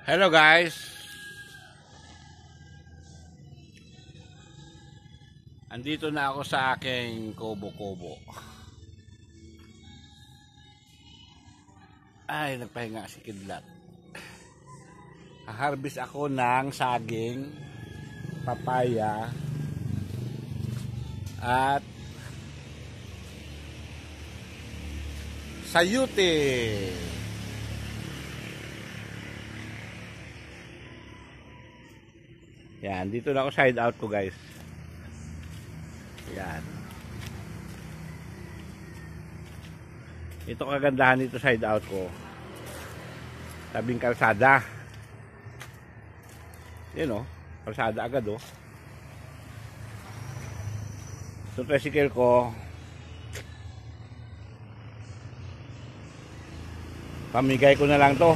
Hello guys. Andito na ako sa aking kubo-kubo. Ay, nagpahinga si Kidlat. Harvest ako ng saging, papaya, at sayuti. Yan, dito na ako side out ko guys. Yan. Ito kagandahan dito side out ko. Tabing kalsada. Yan o, kalsada agad o. Ito tricycle ko. Pamigay ko na lang to.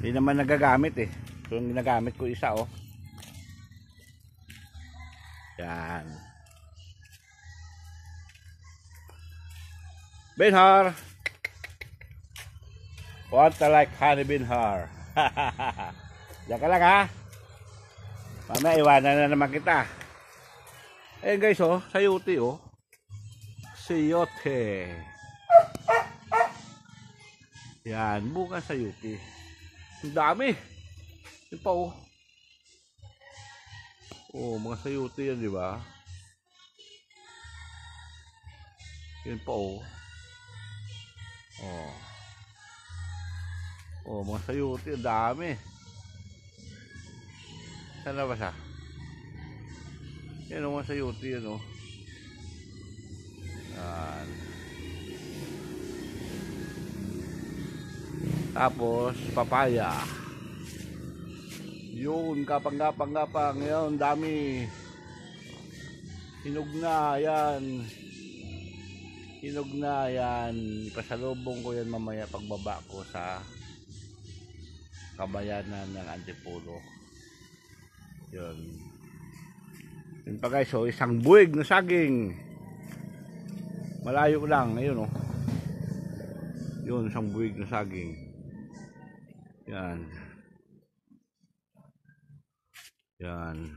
Hindi naman nagagamit eh. Ito yung ginagamit ko isa o. Yan. Binhar. What like honey Binhar. Diyan ka lang ha. Mamaya iwanan na naman kita. Eh guys oh, sayuti oh. Sayote. Yan, bukan sayuti. Ang dami. Yung pa oh. Oh, mga sayuti yan, di ba? Yan pa oh. Oh. Oh, mga sayuti, ang dami. Saan na ba siya? Yan oh, mga sayuti yan oh. Yan. Tapos, papaya. Yun, kapang-kapang. Yan, dami. Hinog na, yan. Hinog na, yan. Ipasalubong ko yan mamaya pagbaba ko sa kabayanan ng Antipolo. Yun. Yun pa guys, so isang buwig na saging. Malayo lang, ayun oh. Yun, isang buwig na saging. Yan. Yan.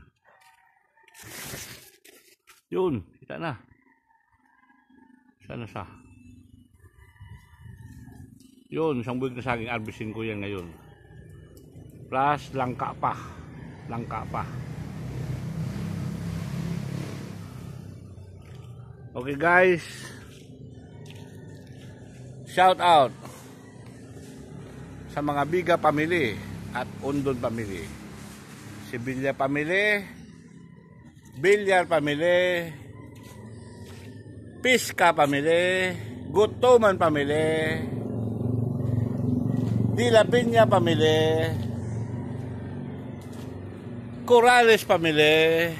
Yun, kita na. Sana sa. Yun, isang buwig na saging, harvestin ko yan ngayon. Plus, langka pa. Langka pa. Okay guys. Shout out sa mga Biga family at Undon family. Sibilla family, Bilyar family, Piska family, Gutuman family, Dila Piña family, Corrales family,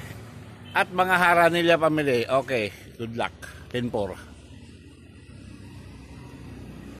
at mga Haranilla family. Okay, good luck. 10-4.